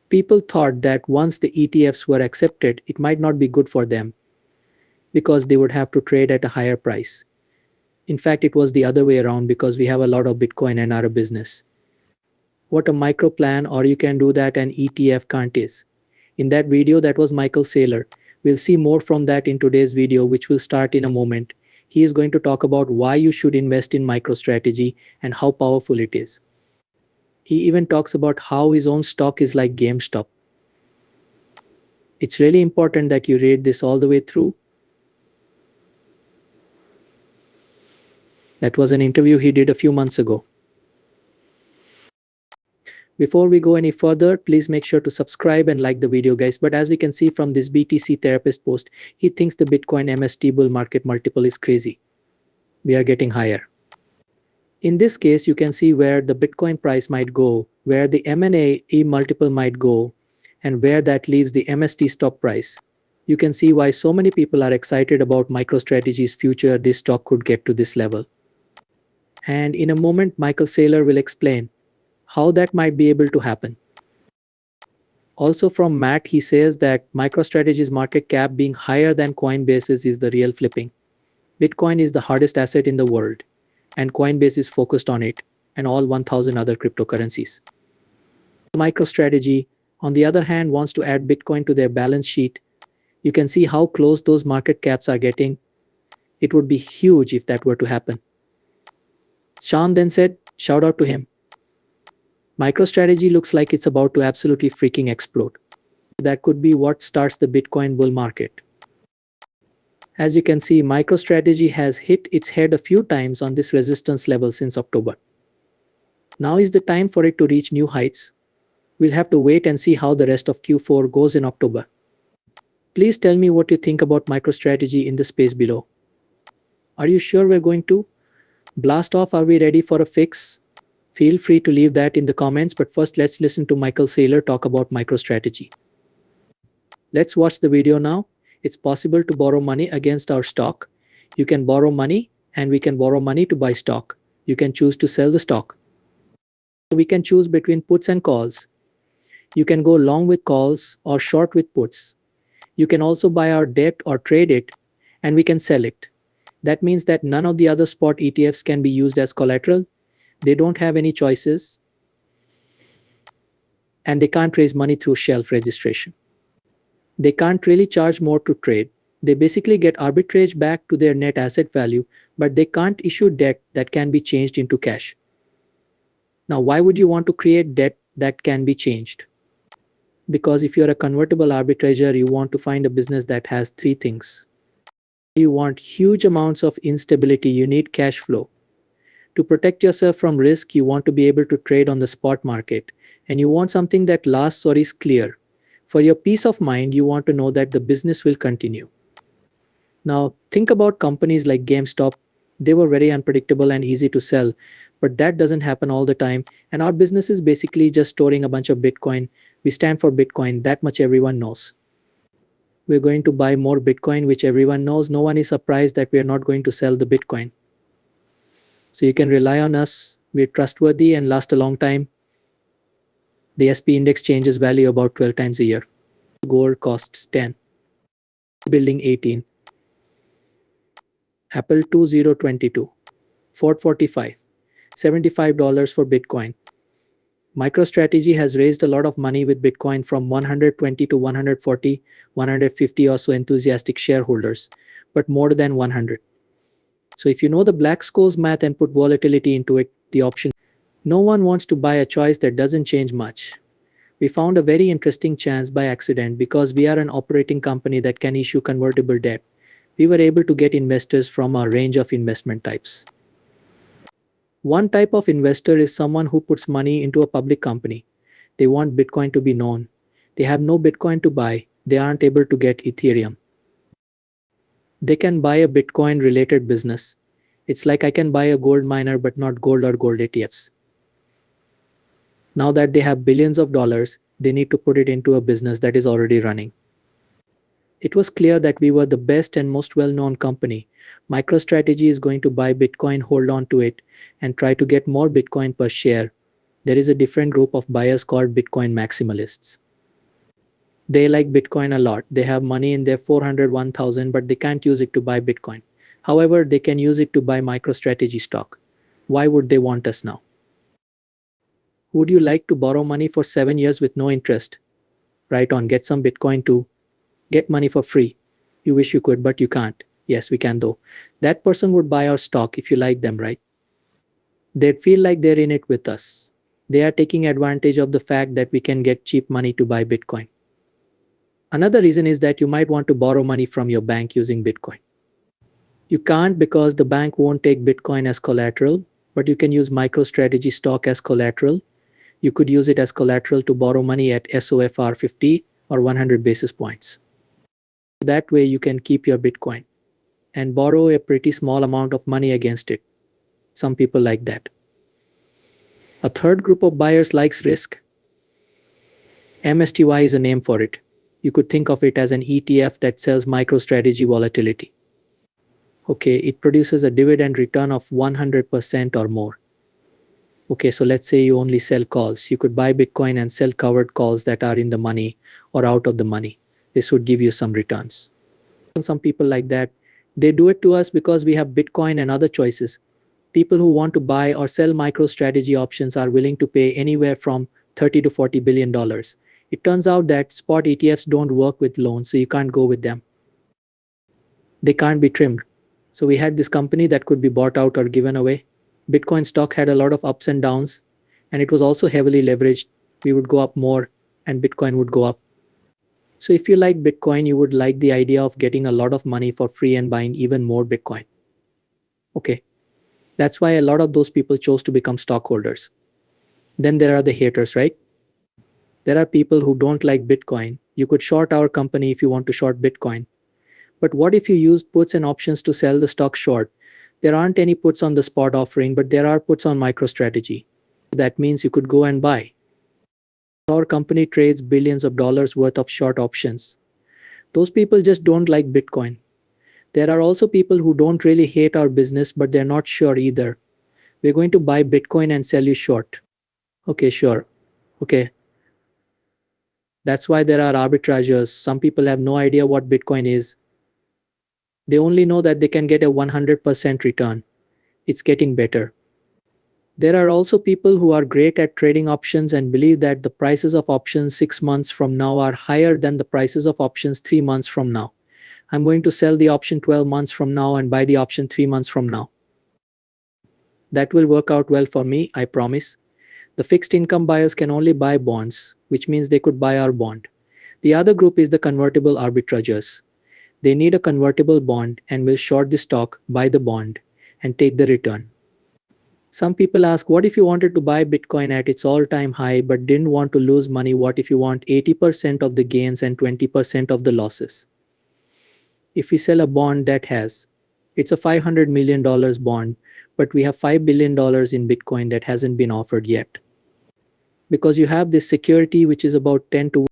People thought that once the ETFs were accepted, it might not be good for them because they would have to trade at a higher price. In fact, it was the other way around because we have a lot of Bitcoin in our business. What a micro plan, or you can do that an ETF can't is. In that video, that was Michael Saylor. We'll see more from that in today's video, which will start in a moment. He is going to talk about why you should invest in MicroStrategy and how powerful it is. He even talks about how his own stock is like GameStop. It's really important that you read this all the way through. That was an interview he did a few months ago. Before we go any further, please make sure to subscribe and like the video, guys. But as we can see from this BTC therapist post, he thinks the Bitcoin MST bull market multiple is crazy. We are getting higher. In this case, you can see where the Bitcoin price might go, where the M&A multiple might go, and where that leaves the MST stock price. You can see why so many people are excited about MicroStrategy's future. This stock could get to this level. And in a moment, Michael Saylor will explain how that might be able to happen. Also from Matt, he says that MicroStrategy's market cap being higher than Coinbase's is the real flipping. Bitcoin is the hardest asset in the world, and Coinbase is focused on it and all 1,000 other cryptocurrencies. MicroStrategy, on the other hand, wants to add Bitcoin to their balance sheet. You can see how close those market caps are getting. It would be huge if that were to happen. Sean then said, shout out to him. MicroStrategy looks like it's about to absolutely freaking explode. That could be what starts the Bitcoin bull market. As you can see, MicroStrategy has hit its head a few times on this resistance level since October. Now is the time for it to reach new heights. We'll have to wait and see how the rest of Q4 goes in October. Please tell me what you think about MicroStrategy in the space below. Are you sure we're going to blast off? Are we ready for a fix? Feel free to leave that in the comments, but first let's listen to Michael Saylor talk about MicroStrategy. Let's watch the video now. It's possible to borrow money against our stock. You can borrow money and we can borrow money to buy stock. You can choose to sell the stock. We can choose between puts and calls. You can go long with calls or short with puts. You can also buy our debt or trade it, and we can sell it. That means that none of the other spot ETFs can be used as collateral. They don't have any choices, and they can't raise money through shelf registration. They can't really charge more to trade. They basically get arbitrage back to their net asset value, but they can't issue debt that can be changed into cash. Now, why would you want to create debt that can be changed? Because if you're a convertible arbitrager, you want to find a business that has three things. You want huge amounts of instability. You need cash flow. To protect yourself from risk, you want to be able to trade on the spot market, and you want something that lasts or is clear. For your peace of mind, you want to know that the business will continue. Now, think about companies like GameStop. They were very unpredictable and easy to sell, but that doesn't happen all the time, and our business is basically just storing a bunch of Bitcoin. We stand for Bitcoin, that much everyone knows. We're going to buy more Bitcoin, which everyone knows. No one is surprised that we are not going to sell the Bitcoin. So you can rely on us. We're trustworthy and last a long time. The SP index changes value about 12 times a year. Gold costs 10. Building 18. Apple 2022. Ford 45. $75 for Bitcoin. MicroStrategy has raised a lot of money with Bitcoin from 120 to 140, 150 or so enthusiastic shareholders, but more than 100. So if you know the Black-Scholes math and put volatility into it, the option, no one wants to buy a choice that doesn't change much. We found a very interesting chance by accident because we are an operating company that can issue convertible debt. We were able to get investors from a range of investment types. One type of investor is someone who puts money into a public company. They want Bitcoin to be known. They have no Bitcoin to buy. They aren't able to get Ethereum. They can buy a Bitcoin related business. It's like I can buy a gold miner but not gold or gold ETFs. Now that they have billions of dollars, they need to put it into a business that is already running. It was clear that we were the best and most well-known company. MicroStrategy is going to buy Bitcoin, hold on to it, and try to get more Bitcoin per share. There is a different group of buyers called Bitcoin maximalists. They like Bitcoin a lot. They have money in their 401,000, but they can't use it to buy Bitcoin. However, they can use it to buy MicroStrategy stock. Why would they want us now? Would you like to borrow money for 7 years with no interest? Right on, get some Bitcoin to get money for free. You wish you could, but you can't. Yes, we can though. That person would buy our stock if you like them, right? They'd feel like they're in it with us. They are taking advantage of the fact that we can get cheap money to buy Bitcoin. Another reason is that you might want to borrow money from your bank using Bitcoin. You can't because the bank won't take Bitcoin as collateral, but you can use MicroStrategy stock as collateral. You could use it as collateral to borrow money at SOFR 50 or 100 basis points. That way you can keep your Bitcoin and borrow a pretty small amount of money against it. Some people like that. A third group of buyers likes risk. MSTY is a name for it. You could think of it as an ETF that sells MicroStrategy volatility. Okay, it produces a dividend return of 100% or more. Okay, so let's say you only sell calls. You could buy Bitcoin and sell covered calls that are in the money or out of the money. This would give you some returns. Some people like that. They do it to us because we have Bitcoin and other choices. People who want to buy or sell MicroStrategy options are willing to pay anywhere from 30 to 40 billion dollars. It turns out that spot ETFs don't work with loans, so you can't go with them. They can't be trimmed. So we had this company that could be bought out or given away. Bitcoin stock had a lot of ups and downs, and it was also heavily leveraged. We would go up more and Bitcoin would go up. So if you like Bitcoin, you would like the idea of getting a lot of money for free and buying even more Bitcoin. Okay, that's why a lot of those people chose to become stockholders. Then there are the haters, right? There are people who don't like Bitcoin. You could short our company if you want to short Bitcoin. But what if you use puts and options to sell the stock short? There aren't any puts on the spot offering, but there are puts on MicroStrategy. That means you could go and buy. Our company trades billions of dollars worth of short options. Those people just don't like Bitcoin. There are also people who don't really hate our business, but they're not sure either. We're going to buy Bitcoin and sell you short. Okay, sure. Okay. That's why there are arbitrageurs. Some people have no idea what Bitcoin is. They only know that they can get a 100% return. It's getting better. There are also people who are great at trading options and believe that the prices of options 6 months from now are higher than the prices of options 3 months from now. I'm going to sell the option 12 months from now and buy the option 3 months from now. That will work out well for me, I promise. The fixed income buyers can only buy bonds, which means they could buy our bond. The other group is the convertible arbitrageurs. They need a convertible bond and will short the stock, buy the bond, and take the return. Some people ask, what if you wanted to buy Bitcoin at its all-time high but didn't want to lose money? What if you want 80% of the gains and 20% of the losses? If we sell a bond that it's a $500 million bond, but we have $5 billion in Bitcoin that hasn't been offered yet. Because you have this security which is about 10 to